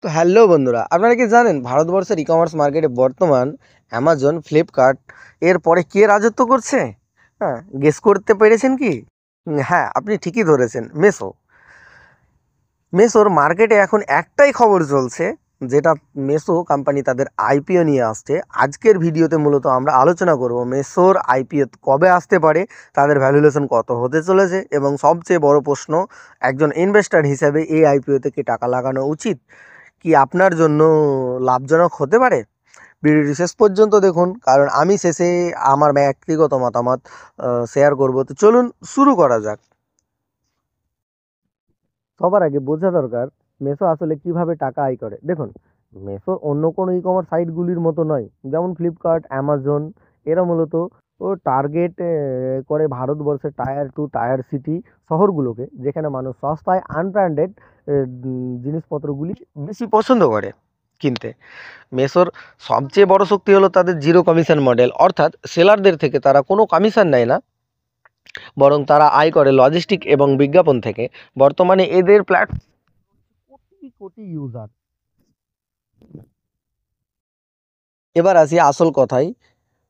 তো হ্যালো বন্ধুরা, আপনারা কি জানেন ভারতবর্ষের ই কমার্স মার্কেটে বর্তমান অ্যামাজন, ফ্লিপকার্ট এর পরে কে রাজত্ব করছে? হ্যাঁ, গেস করতে পেরেছেন কি? হ্যাঁ, আপনি ঠিকই ধরেছেন, মেসো। মেসোর মার্কেটে এখন একটাই খবর চলছে, যেটা মেসো কোম্পানি তাদের আইপিও নিয়ে আসছে। আজকের ভিডিওতে মূলত আমরা আলোচনা করব মেসোর আইপিও কবে আসতে পারে, তাদের ভ্যালুয়েশন কত হতে চলেছে, এবং সবচেয়ে বড় প্রশ্ন, একজন ইনভেস্টর হিসেবে এই আইপিওতে কি টাকা লাগানো উচিত, কি আপনার জন্য লাভজনক হতে পারে? ভিডিওটি শেষ পর্যন্ত দেখুন, কারণ আমি শেষে আমার ব্যক্তিগত মতামত শেয়ার করব। তো চলুন শুরু করা যাক। সবার আগে বোঝা দরকার মেসো আসলে কিভাবে টাকা আয় করে। দেখুন, মেসো অন্য কোনো ই কমার্স সাইটগুলির মতো নয়, যেমন ফ্লিপকার্ট, অ্যামাজন। এরা মূলত টার্গেট করে ভারতবর্ষের টায়ার 2 টায়ার সিটি শহরগুলোকে, যেখানে মানুষ সস্তায় আনব্র্যান্ডেড জিনিসপত্রগুলি বেশি পছন্দ করে কিনতে। মেসোর সবচেয়ে বড় শক্তি হলো তাদের জিরো কমিশন মডেল, অর্থাৎ সেলারদের থেকে তারা কোনো কমিশন নেয় না, বরং তারা আয় করে লজিস্টিক এবং বিজ্ঞাপন থেকে। বর্তমানে এদের প্ল্যাটফর্ম কোটি কোটি ইউজার। এবার আসি আসল কথায়,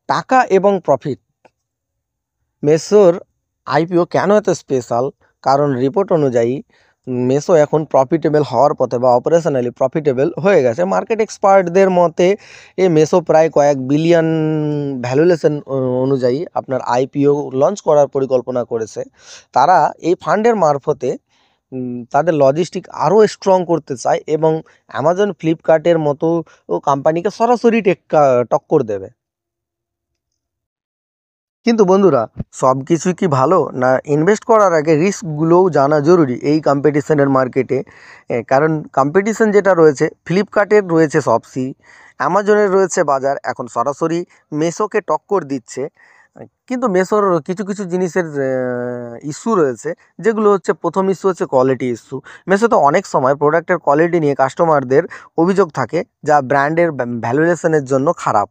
টাকা এবং প্রফিট। মেসোর আইপিও কেন এত স্পেশাল? কারণ রিপোর্ট অনুযায়ী মেসো এখন প্রফিটেবল হওয়ার পথে, বা অপারেশনালি প্রফিটেবল হয়ে গেছে। মার্কেট এক্সপার্টদের মতে মেসো প্রায় কয়েক বিলিয়ন ভ্যালুয়েশন অনুযায়ী আপনার আইপিও লঞ্চ করার পরিকল্পনা করেছে। তারা এই ফান্ডের মারফতে তাদের লজিস্টিক আরও স্ট্রং করতে চায়, এবং অ্যামাজন, ফ্লিপকার্টের মতো কোম্পানিকে সরাসরি টক্কর দেবে। কিন্তু বন্ধুরা, সব কিছুই কি ভালো? না, ইনভেস্ট করার আগে রিস্কগুলোও জানা জরুরি এই কম্পিটিশনের মার্কেটে। কারণ কম্পিটিশন যেটা রয়েছে, ফ্লিপকার্টের রয়েছে শপসি, অ্যামাজনের রয়েছে বাজার, এখন সরাসরি মেসোকে টক্কর দিচ্ছে। কিন্তু মেসোর কিছু কিছু জিনিসের ইস্যু রয়েছে, যেগুলো হচ্ছে, প্রথম ইস্যু হচ্ছে কোয়ালিটি ইস্যু। মেসোতে অনেক সময় প্রোডাক্টের কোয়ালিটি নিয়ে কাস্টমারদের অভিযোগ থাকে, যা ব্র্যান্ডের ভ্যালুয়েশনের জন্য খারাপ।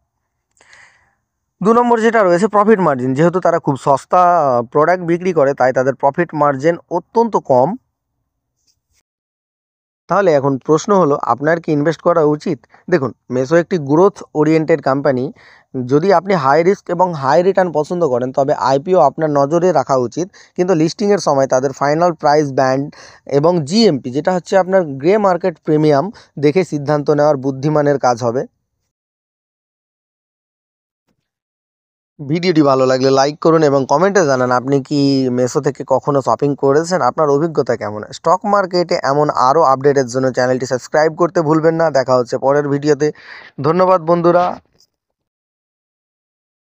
2 নম্বর যেটা রয়েছে, প্রফিট মার্জিন। যেহেতু তারা খুব সস্তা প্রোডাক্ট বিক্রি করে, তাই তাদের প্রফিট মার্জিন অত্যন্ত কম। তাহলে এখন প্রশ্ন হলো, আপনার কি ইনভেস্ট করা উচিত? দেখুন, মেসো একটি গ্রোথ ওরিয়েন্টেড কোম্পানি। যদি আপনি হাই রিস্ক এবং হাই রিটার্ন পছন্দ করেন, তবে আইপিও আপনার নজরে রাখা উচিত। কিন্তু লিস্টিংয়ের সময় তাদের ফাইনাল প্রাইস ব্যান্ড এবং জিএমপি, যেটা হচ্ছে আপনার গ্রে মার্কেট প্রিমিয়াম, দেখে সিদ্ধান্ত নেওয়ার বুদ্ধিমানের কাজ হবে। ভিডিওটি ভালো লাগলে লাইক করুন এবং কমেন্টে জানান, আপনি কি মেসো থেকে কখনো শপিং করেছেন? আপনার অভিজ্ঞতা কেমন? স্টক মার্কেটে এমন আরও আপডেটের জন্য চ্যানেলটি সাবস্ক্রাইব করতে ভুলবেন না। দেখা হচ্ছে পরের ভিডিওতে। ধন্যবাদ বন্ধুরা।